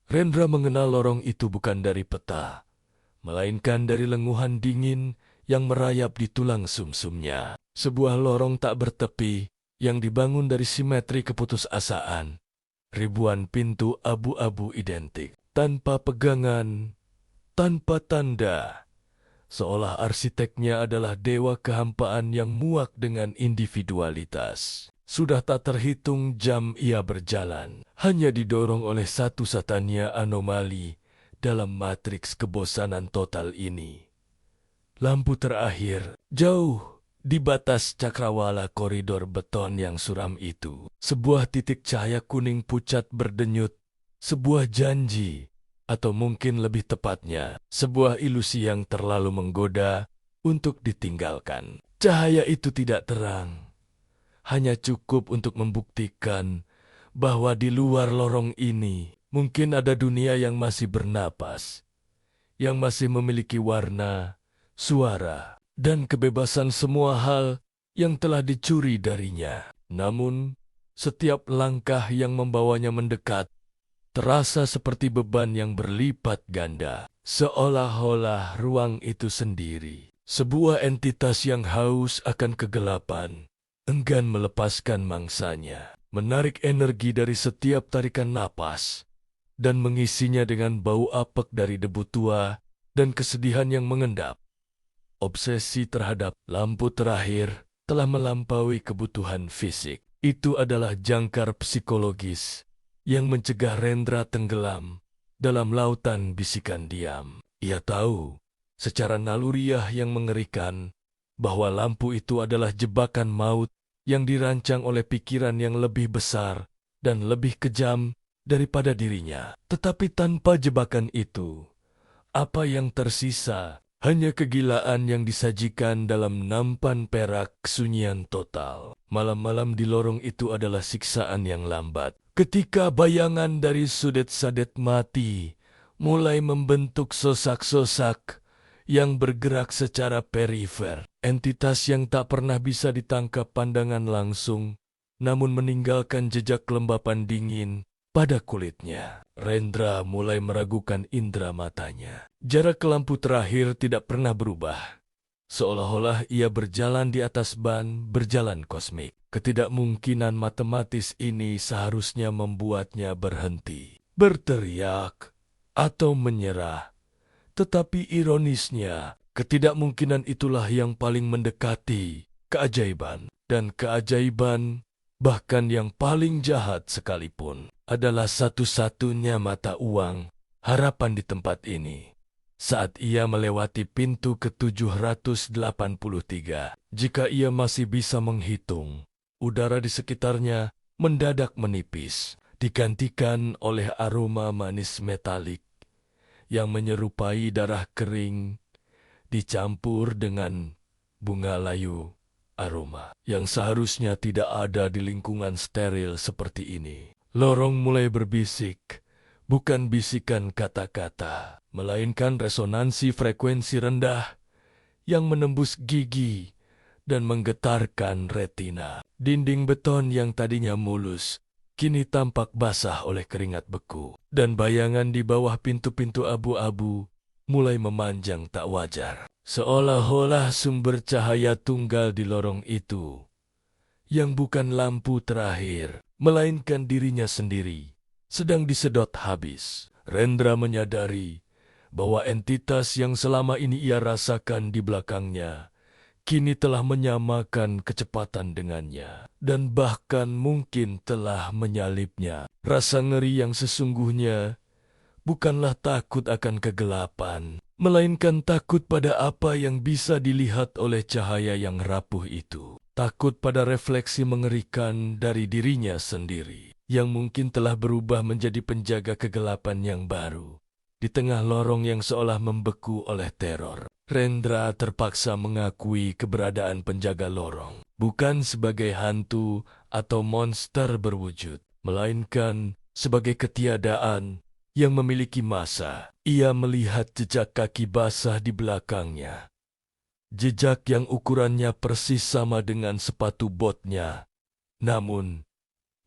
Rendra mengenal lorong itu bukan dari peta, melainkan dari lenguhan dingin yang merayap di tulang sumsumnya. Sebuah lorong tak bertepi yang dibangun dari simetri keputusasaan. Ribuan pintu abu-abu identik, tanpa pegangan, tanpa tanda. Seolah arsiteknya adalah dewa kehampaan yang muak dengan individualitas. Sudah tak terhitung jam ia berjalan, hanya didorong oleh satu-satunya anomali dalam matriks kebosanan total ini. Lampu terakhir, jauh di batas cakrawala koridor beton yang suram itu. Sebuah titik cahaya kuning pucat berdenyut, sebuah janji, atau mungkin lebih tepatnya, sebuah ilusi yang terlalu menggoda untuk ditinggalkan. Cahaya itu tidak terang, hanya cukup untuk membuktikan bahwa di luar lorong ini mungkin ada dunia yang masih bernapas, yang masih memiliki warna, suara, dan kebebasan semua hal yang telah dicuri darinya. Namun, setiap langkah yang membawanya mendekat terasa seperti beban yang berlipat ganda, seolah-olah ruang itu sendiri, sebuah entitas yang haus akan kegelapan, enggan melepaskan mangsanya, menarik energi dari setiap tarikan napas, dan mengisinya dengan bau apek dari debu tua dan kesedihan yang mengendap. Obsesi terhadap lampu terakhir telah melampaui kebutuhan fisik. Itu adalah jangkar psikologis yang mencegah Rendra tenggelam dalam lautan bisikan diam. Ia tahu secara naluriah yang mengerikan bahwa lampu itu adalah jebakan maut yang dirancang oleh pikiran yang lebih besar dan lebih kejam daripada dirinya. Tetapi tanpa jebakan itu, apa yang tersisa hanya kegilaan yang disajikan dalam nampan perak kesunyian total. Malam-malam di lorong itu adalah siksaan yang lambat. Ketika bayangan dari sudet-sadet mati mulai membentuk sosak-sosak yang bergerak secara perifer. Entitas yang tak pernah bisa ditangkap pandangan langsung, namun meninggalkan jejak kelembapan dingin pada kulitnya. Rendra mulai meragukan indera matanya. Jarak lampu terakhir tidak pernah berubah. Seolah-olah ia berjalan di atas ban berjalan kosmik. Ketidakmungkinan matematis ini seharusnya membuatnya berhenti, berteriak, atau menyerah. Tetapi ironisnya, ketidakmungkinan itulah yang paling mendekati keajaiban. Dan keajaiban, bahkan yang paling jahat sekalipun, adalah satu-satunya mata uang harapan di tempat ini. Saat ia melewati pintu ke-783, jika ia masih bisa menghitung, udara di sekitarnya mendadak menipis, digantikan oleh aroma manis metalik yang menyerupai darah kering dicampur dengan bunga layu aroma yang seharusnya tidak ada di lingkungan steril seperti ini. Lorong mulai berbisik, bukan bisikan kata-kata, melainkan resonansi frekuensi rendah yang menembus gigi dan menggetarkan retina. Dinding beton yang tadinya mulus kini tampak basah oleh keringat beku, dan bayangan di bawah pintu-pintu abu-abu mulai memanjang tak wajar. Seolah-olah sumber cahaya tunggal di lorong itu, yang bukan lampu terakhir, melainkan dirinya sendiri, sedang disedot habis. Rendra menyadari bahwa entitas yang selama ini ia rasakan di belakangnya kini telah menyamakan kecepatan dengannya, dan bahkan mungkin telah menyalipnya. Rasa ngeri yang sesungguhnya bukanlah takut akan kegelapan, melainkan takut pada apa yang bisa dilihat oleh cahaya yang rapuh itu. Takut pada refleksi mengerikan dari dirinya sendiri, yang mungkin telah berubah menjadi penjaga kegelapan yang baru, di tengah lorong yang seolah membeku oleh teror. Rendra terpaksa mengakui keberadaan penjaga lorong, bukan sebagai hantu atau monster berwujud, melainkan sebagai ketiadaan yang memiliki masa. Ia melihat jejak kaki basah di belakangnya, jejak yang ukurannya persis sama dengan sepatu botnya, namun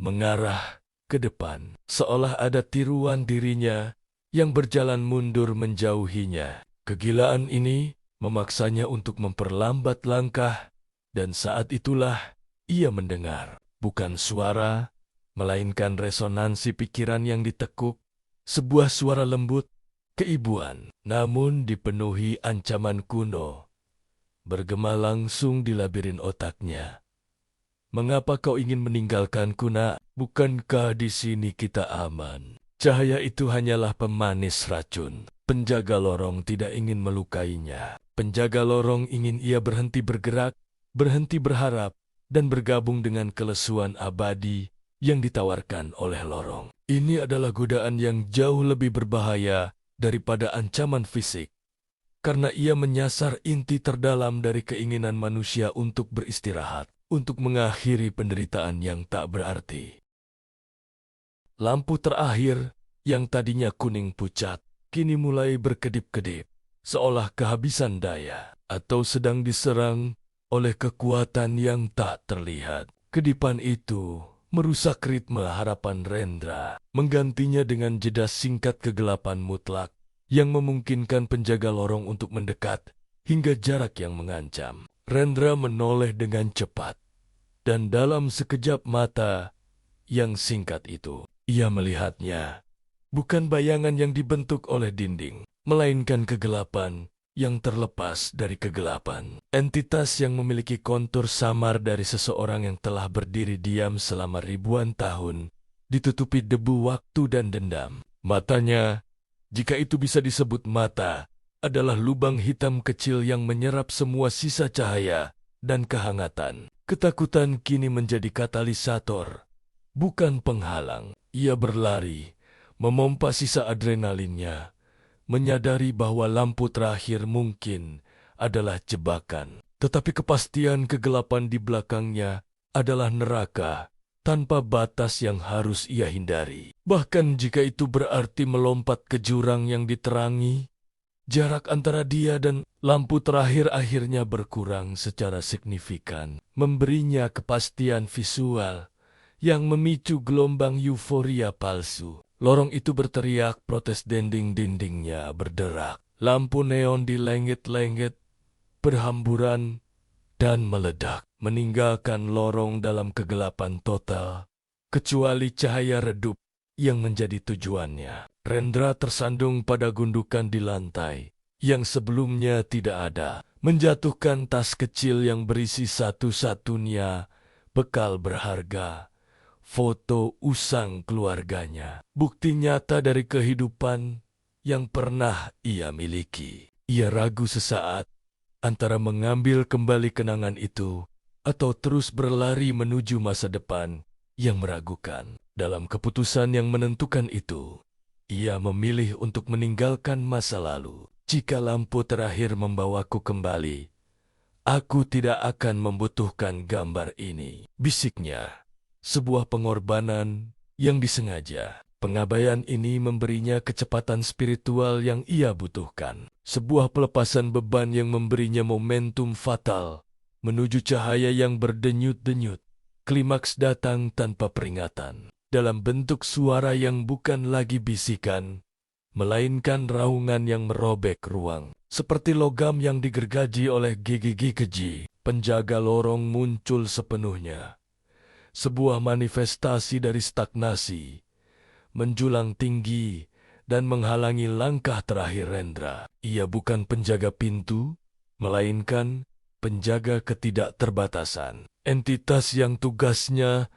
mengarah ke depan, seolah ada tiruan dirinya yang berjalan mundur menjauhinya. Kegilaan ini memaksanya untuk memperlambat langkah, dan saat itulah ia mendengar, bukan suara, melainkan resonansi pikiran yang ditekuk, sebuah suara lembut, keibuan, namun dipenuhi ancaman kuno, bergema langsung di labirin otaknya. Mengapa kau ingin meninggalkanku, nak? Bukankah di sini kita aman? Cahaya itu hanyalah pemanis racun. Penjaga lorong tidak ingin melukainya. Penjaga lorong ingin ia berhenti bergerak, berhenti berharap, dan bergabung dengan kelesuan abadi yang ditawarkan oleh lorong. Ini adalah godaan yang jauh lebih berbahaya daripada ancaman fisik, karena ia menyasar inti terdalam dari keinginan manusia untuk beristirahat, untuk mengakhiri penderitaan yang tak berarti. Lampu terakhir yang tadinya kuning pucat, kini mulai berkedip-kedip, seolah kehabisan daya atau sedang diserang oleh kekuatan yang tak terlihat. Kedipan itu merusak ritme harapan Rendra, menggantinya dengan jeda singkat kegelapan mutlak yang memungkinkan penjaga lorong untuk mendekat hingga jarak yang mengancam. Rendra menoleh dengan cepat, dan dalam sekejap mata yang singkat itu, ia melihatnya bukan bayangan yang dibentuk oleh dinding, melainkan kegelapan yang terlepas dari kegelapan. Entitas yang memiliki kontur samar dari seseorang yang telah berdiri diam selama ribuan tahun, ditutupi debu waktu dan dendam. Matanya, jika itu bisa disebut mata, adalah lubang hitam kecil yang menyerap semua sisa cahaya dan kehangatan. Ketakutan kini menjadi katalisator, bukan penghalang. Ia berlari, memompa sisa adrenalinnya, menyadari bahwa lampu terakhir mungkin adalah jebakan. Tetapi kepastian kegelapan di belakangnya adalah neraka tanpa batas yang harus ia hindari. Bahkan jika itu berarti melompat ke jurang yang diterangi, jarak antara dia dan lampu terakhir akhirnya berkurang secara signifikan, memberinya kepastian visual yang memicu gelombang euforia palsu. Lorong itu berteriak, protes dinding-dindingnya berderak. Lampu neon di langit-langit berhamburan dan meledak, meninggalkan lorong dalam kegelapan total, kecuali cahaya redup yang menjadi tujuannya. Rendra tersandung pada gundukan di lantai yang sebelumnya tidak ada, menjatuhkan tas kecil yang berisi satu-satunya bekal berharga, foto usang keluarganya, bukti nyata dari kehidupan yang pernah ia miliki. Ia ragu sesaat antara mengambil kembali kenangan itu atau terus berlari menuju masa depan yang meragukan. Dalam keputusan yang menentukan itu, ia memilih untuk meninggalkan masa lalu. Jika lampu terakhir membawaku kembali, aku tidak akan membutuhkan gambar ini, bisiknya. Sebuah pengorbanan yang disengaja. Pengabaian ini memberinya kecepatan spiritual yang ia butuhkan. Sebuah pelepasan beban yang memberinya momentum fatal menuju cahaya yang berdenyut-denyut. Klimaks datang tanpa peringatan, dalam bentuk suara yang bukan lagi bisikan, melainkan raungan yang merobek ruang. Seperti logam yang digergaji oleh gigi keji, penjaga lorong muncul sepenuhnya. Sebuah manifestasi dari stagnasi, menjulang tinggi dan menghalangi langkah terakhir Rendra. Ia bukan penjaga pintu, melainkan penjaga ketidakterbatasan. Entitas yang tugasnya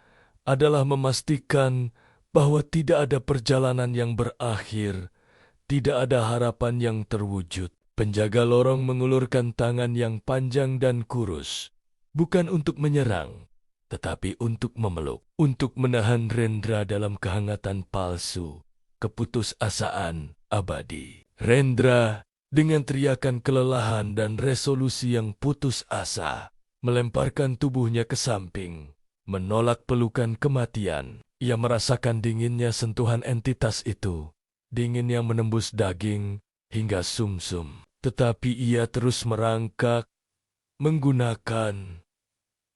adalah memastikan bahwa tidak ada perjalanan yang berakhir, tidak ada harapan yang terwujud. Penjaga lorong mengulurkan tangan yang panjang dan kurus, bukan untuk menyerang, tetapi untuk memeluk, untuk menahan Rendra dalam kehangatan palsu, keputusasaan abadi. Rendra, dengan teriakan kelelahan dan resolusi yang putus asa, melemparkan tubuhnya ke samping, menolak pelukan kematian. Ia merasakan dinginnya sentuhan entitas itu, dingin yang menembus daging hingga sumsum. Tetapi ia terus merangkak, menggunakan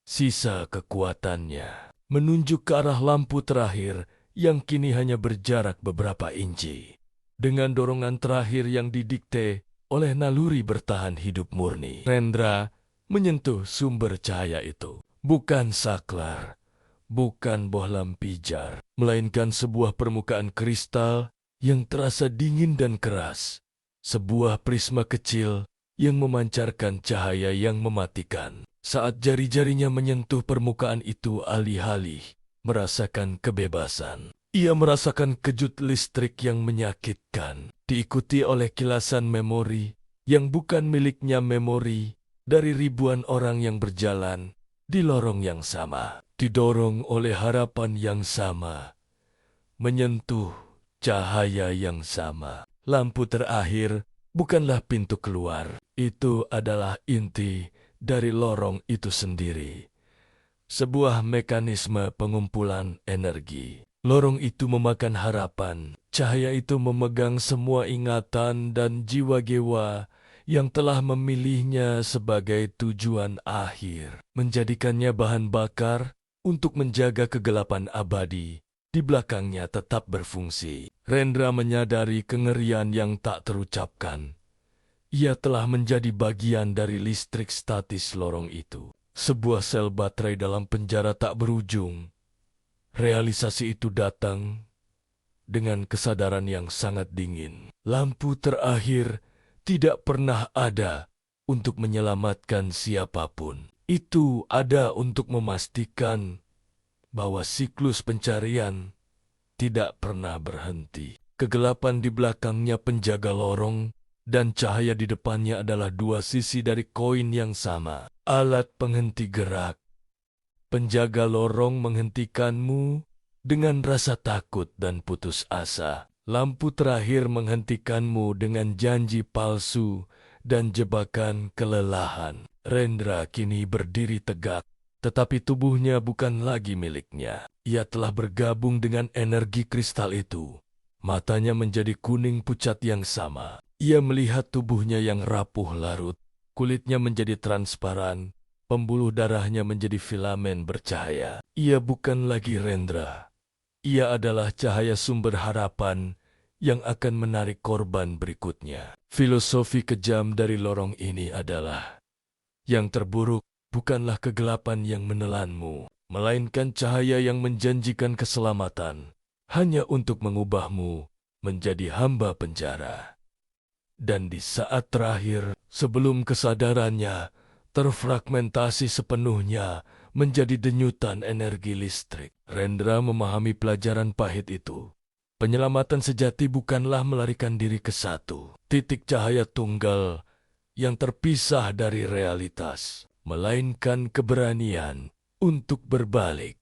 sisa kekuatannya, menunjuk ke arah lampu terakhir yang kini hanya berjarak beberapa inci. Dengan dorongan terakhir yang didikte oleh naluri bertahan hidup murni, Rendra menyentuh sumber cahaya itu. Bukan saklar, bukan bohlam pijar, melainkan sebuah permukaan kristal yang terasa dingin dan keras. Sebuah prisma kecil yang memancarkan cahaya yang mematikan. Saat jari-jarinya menyentuh permukaan itu, alih-alih merasakan kebebasan, ia merasakan kejut listrik yang menyakitkan, diikuti oleh kilasan memori yang bukan miliknya, memori dari ribuan orang yang berjalan di lorong yang sama, didorong oleh harapan yang sama, menyentuh cahaya yang sama. Lampu terakhir bukanlah pintu keluar, itu adalah inti dari lorong itu sendiri. Sebuah mekanisme pengumpulan energi. Lorong itu memakan harapan. Cahaya itu memegang semua ingatan dan jiwa-jiwa yang telah memilihnya sebagai tujuan akhir, menjadikannya bahan bakar untuk menjaga kegelapan abadi di belakangnya tetap berfungsi. Rendra menyadari kengerian yang tak terucapkan. Ia telah menjadi bagian dari listrik statis lorong itu. Sebuah sel baterai dalam penjara tak berujung. Realisasi itu datang dengan kesadaran yang sangat dingin. Lampu terakhir tidak pernah ada untuk menyelamatkan siapapun. Itu ada untuk memastikan bahwa siklus pencarian tidak pernah berhenti. Kegelapan di belakangnya penjaga lorong, dan cahaya di depannya adalah dua sisi dari koin yang sama. Alat penghenti gerak. Penjaga lorong menghentikanmu dengan rasa takut dan putus asa. Lampu terakhir menghentikanmu dengan janji palsu dan jebakan kelelahan. Rendra kini berdiri tegak, tetapi tubuhnya bukan lagi miliknya. Ia telah bergabung dengan energi kristal itu. Matanya menjadi kuning pucat yang sama. Ia melihat tubuhnya yang rapuh larut, kulitnya menjadi transparan, pembuluh darahnya menjadi filamen bercahaya. Ia bukan lagi Rendra. Ia adalah cahaya sumber harapan yang akan menarik korban berikutnya. Filosofi kejam dari lorong ini adalah, yang terburuk bukanlah kegelapan yang menelanmu, melainkan cahaya yang menjanjikan keselamatan, hanya untuk mengubahmu menjadi hamba penjara. Dan di saat terakhir, sebelum kesadarannya terfragmentasi sepenuhnya menjadi denyutan energi listrik, Rendra memahami pelajaran pahit itu. Penyelamatan sejati bukanlah melarikan diri ke satu titik cahaya tunggal yang terpisah dari realitas, melainkan keberanian untuk berbalik,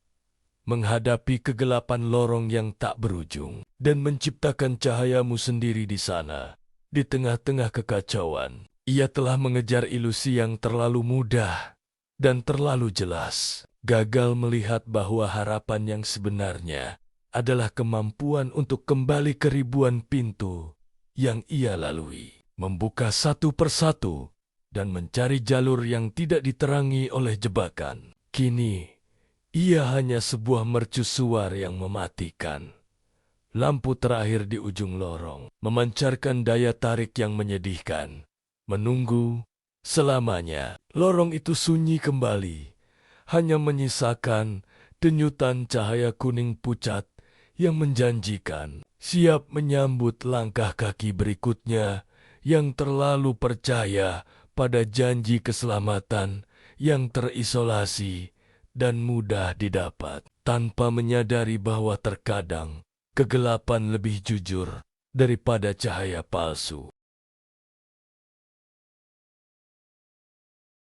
menghadapi kegelapan lorong yang tak berujung, dan menciptakan cahayamu sendiri di sana. Di tengah-tengah kekacauan, ia telah mengejar ilusi yang terlalu mudah dan terlalu jelas. Gagal melihat bahwa harapan yang sebenarnya adalah kemampuan untuk kembali ke ribuan pintu yang ia lalui, membuka satu persatu dan mencari jalur yang tidak diterangi oleh jebakan. Kini, ia hanya sebuah mercusuar yang mematikan. Lampu terakhir di ujung lorong memancarkan daya tarik yang menyedihkan. Menunggu selamanya, lorong itu sunyi kembali, hanya menyisakan denyutan cahaya kuning pucat yang menjanjikan, siap menyambut langkah kaki berikutnya yang terlalu percaya pada janji keselamatan yang terisolasi dan mudah didapat, tanpa menyadari bahwa terkadang kegelapan lebih jujur daripada cahaya palsu.